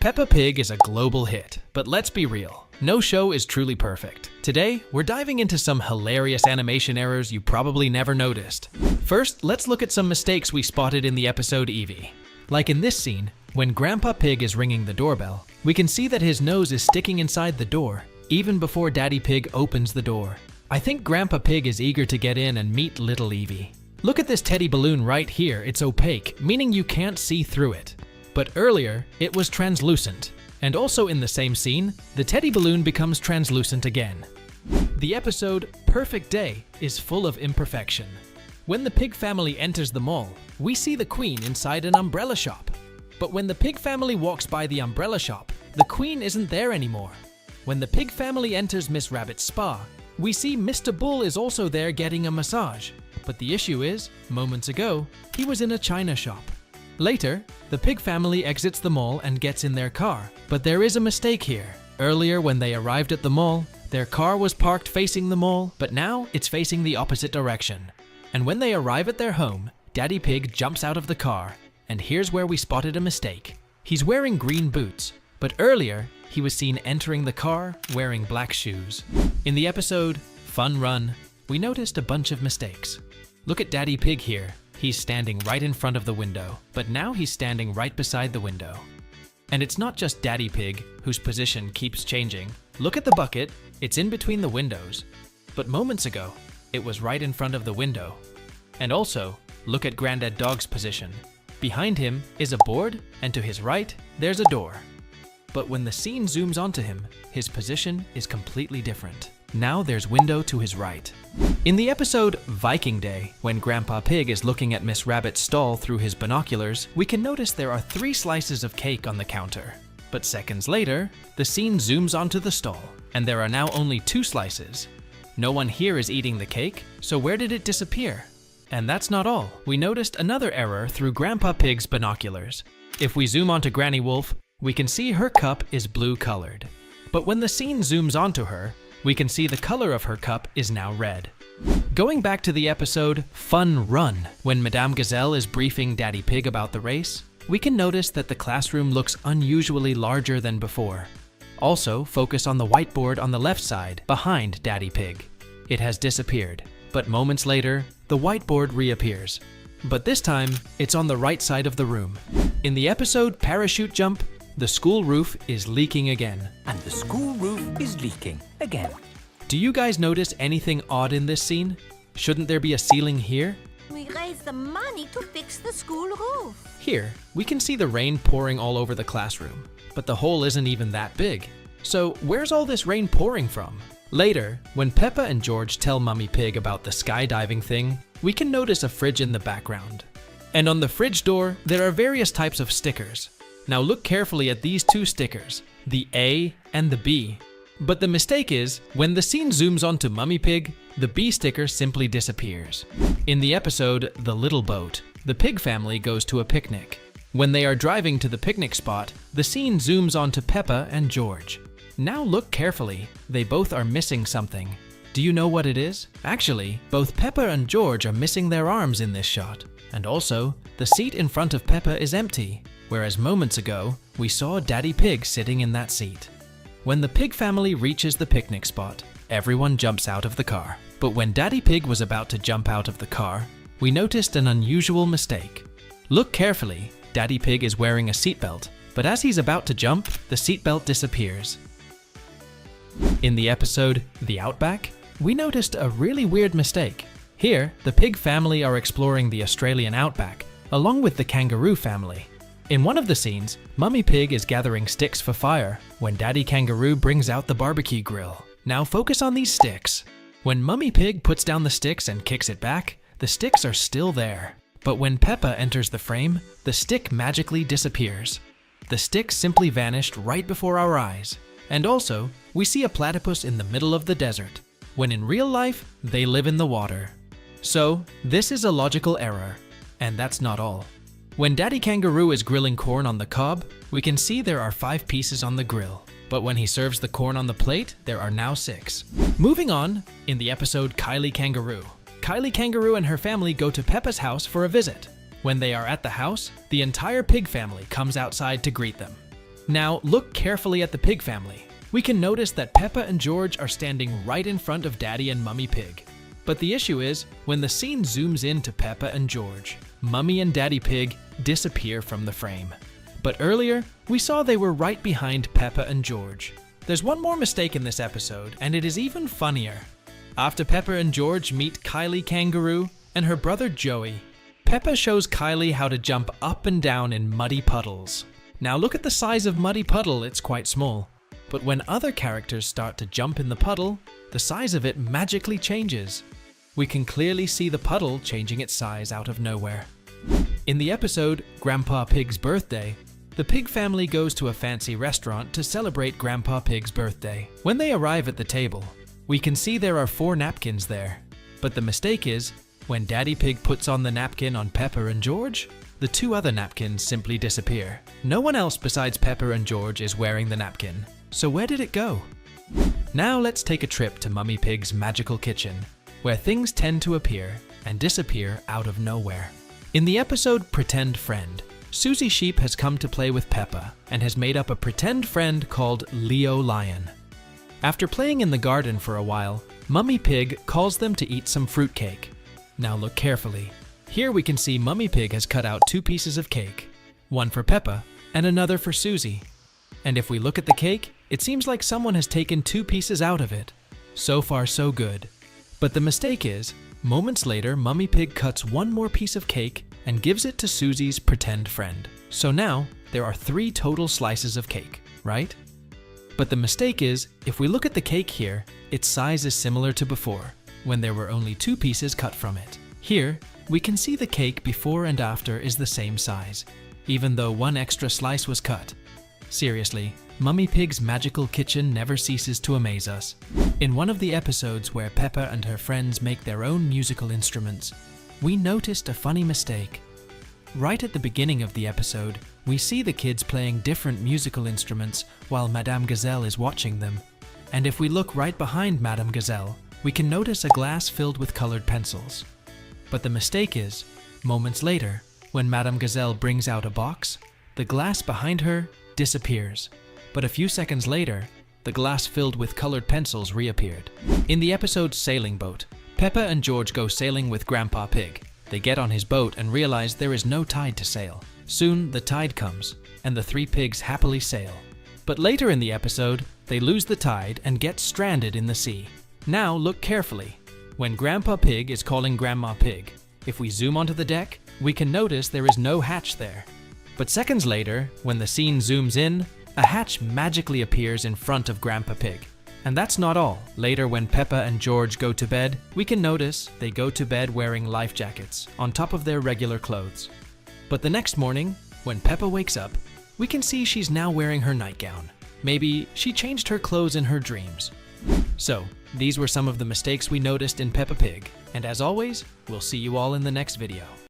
Peppa Pig is a global hit, but let's be real, no show is truly perfect. Today, we're diving into some hilarious animation errors you probably never noticed. First, let's look at some mistakes we spotted in the episode Eevee. Like in this scene, when Grandpa Pig is ringing the doorbell, we can see that his nose is sticking inside the door, even before Daddy Pig opens the door. I think Grandpa Pig is eager to get in and meet little Eevee. Look at this teddy balloon right here, it's opaque, meaning you can't see through it. But earlier, it was translucent. And also in the same scene, the teddy balloon becomes translucent again. The episode Perfect Day is full of imperfection. When the pig family enters the mall, we see the queen inside an umbrella shop. But when the pig family walks by the umbrella shop, the queen isn't there anymore. When the pig family enters Miss Rabbit's spa, we see Mr. Bull is also there getting a massage. But the issue is, moments ago, he was in a china shop. Later, the pig family exits the mall and gets in their car. But there is a mistake here. Earlier, when they arrived at the mall, their car was parked facing the mall, but now it's facing the opposite direction. And when they arrive at their home, Daddy Pig jumps out of the car. And here's where we spotted a mistake. He's wearing green boots, but earlier, he was seen entering the car wearing black shoes. In the episode Fun Run, we noticed a bunch of mistakes. Look at Daddy Pig here. He's standing right in front of the window, but now he's standing right beside the window. And it's not just Daddy Pig whose position keeps changing. Look at the bucket, it's in between the windows. But moments ago, it was right in front of the window. And also, look at Grandad Dog's position. Behind him is a board, and to his right, there's a door. But when the scene zooms onto him, his position is completely different. Now there's window to his right. In the episode Viking Day, when Grandpa Pig is looking at Miss Rabbit's stall through his binoculars, we can notice there are 3 slices of cake on the counter. But seconds later, the scene zooms onto the stall, and there are now only 2 slices. No one here is eating the cake, so where did it disappear? And that's not all. We noticed another error through Grandpa Pig's binoculars. If we zoom onto Granny Wolf, we can see her cup is blue colored. But when the scene zooms onto her, we can see the color of her cup is now red. Going back to the episode Fun Run, when Madame Gazelle is briefing Daddy Pig about the race, we can notice that the classroom looks unusually larger than before. Also, focus on the whiteboard on the left side, behind Daddy Pig. It has disappeared, but moments later, the whiteboard reappears. But this time, it's on the right side of the room. In the episode Parachute Jump, the school roof is leaking again. And the school roof is leaking again. Do you guys notice anything odd in this scene? Shouldn't there be a ceiling here? We raised the money to fix the school roof. Here, we can see the rain pouring all over the classroom, but the hole isn't even that big. So where's all this rain pouring from? Later, when Peppa and George tell Mummy Pig about the skydiving thing, we can notice a fridge in the background. And on the fridge door, there are various types of stickers. Now look carefully at these 2 stickers, the A and the B. But the mistake is, when the scene zooms onto Mummy Pig, the B sticker simply disappears. In the episode The Little Boat, the pig family goes to a picnic. When they are driving to the picnic spot, the scene zooms onto Peppa and George. Now look carefully, they both are missing something. Do you know what it is? Actually, both Peppa and George are missing their arms in this shot. And also, the seat in front of Peppa is empty, whereas moments ago, we saw Daddy Pig sitting in that seat. When the pig family reaches the picnic spot, everyone jumps out of the car. But when Daddy Pig was about to jump out of the car, we noticed an unusual mistake. Look carefully, Daddy Pig is wearing a seatbelt, but as he's about to jump, the seatbelt disappears. In the episode The Outback, we noticed a really weird mistake. Here, the pig family are exploring the Australian outback, along with the kangaroo family. In one of the scenes, Mummy Pig is gathering sticks for fire when Daddy Kangaroo brings out the barbecue grill. Now focus on these sticks. When Mummy Pig puts down the sticks and kicks it back, the sticks are still there. But when Peppa enters the frame, the stick magically disappears. The stick simply vanished right before our eyes. And also, we see a platypus in the middle of the desert, when in real life, they live in the water. So, this is a logical error. And that's not all. When Daddy Kangaroo is grilling corn on the cob, we can see there are 5 pieces on the grill. But when he serves the corn on the plate, there are now 6. Moving on, in the episode Kylie Kangaroo and her family go to Peppa's house for a visit. When they are at the house, the entire pig family comes outside to greet them. Now look carefully at the Pig family. We can notice that Peppa and George are standing right in front of Daddy and Mummy Pig. But the issue is, when the scene zooms in to Peppa and George, Mummy and Daddy Pig disappear from the frame. But earlier, we saw they were right behind Peppa and George. There's one more mistake in this episode, and it is even funnier. After Peppa and George meet Kylie Kangaroo and her brother Joey, Peppa shows Kylie how to jump up and down in muddy puddles. Now look at the size of muddy puddle, it's quite small. But when other characters start to jump in the puddle, the size of it magically changes. We can clearly see the puddle changing its size out of nowhere. In the episode Grandpa Pig's Birthday, the Pig family goes to a fancy restaurant to celebrate Grandpa Pig's birthday. When they arrive at the table, we can see there are 4 napkins there. But the mistake is, when Daddy Pig puts on the napkin on Peppa and George, the 2 other napkins simply disappear. No one else besides Peppa and George is wearing the napkin. So where did it go? Now let's take a trip to Mummy Pig's magical kitchen, where things tend to appear and disappear out of nowhere. In the episode Pretend Friend, Susie Sheep has come to play with Peppa and has made up a pretend friend called Leo Lion. After playing in the garden for a while, Mummy Pig calls them to eat some fruitcake. Now look carefully. Here we can see Mummy Pig has cut out 2 pieces of cake, one for Peppa and another for Susie. And if we look at the cake, it seems like someone has taken 2 pieces out of it. So far so good. But the mistake is, moments later Mummy Pig cuts 1 more piece of cake and gives it to Susie's pretend friend. So now, there are 3 total slices of cake, right? But the mistake is, if we look at the cake here, its size is similar to before, when there were only 2 pieces cut from it. Here, we can see the cake before and after is the same size, even though 1 extra slice was cut. Seriously, Mummy Pig's magical kitchen never ceases to amaze us. In one of the episodes where Peppa and her friends make their own musical instruments, we noticed a funny mistake. Right at the beginning of the episode, we see the kids playing different musical instruments while Madame Gazelle is watching them. And if we look right behind Madame Gazelle, we can notice a glass filled with colored pencils. But the mistake is, moments later, when Madame Gazelle brings out a box, the glass behind her disappears. But a few seconds later, the glass filled with colored pencils reappeared. In the episode Sailing Boat, Peppa and George go sailing with Grandpa Pig. They get on his boat and realize there is no tide to sail. Soon the tide comes, and the 3 pigs happily sail. But later in the episode, they lose the tide and get stranded in the sea. Now look carefully. When Grandpa Pig is calling Grandma Pig, if we zoom onto the deck, we can notice there is no hatch there. But seconds later, when the scene zooms in, a hatch magically appears in front of Grandpa Pig. And that's not all. Later, when Peppa and George go to bed, we can notice they go to bed wearing life jackets on top of their regular clothes. But the next morning, when Peppa wakes up, we can see she's now wearing her nightgown. Maybe she changed her clothes in her dreams. So, these were some of the mistakes we noticed in Peppa Pig. And as always, we'll see you all in the next video.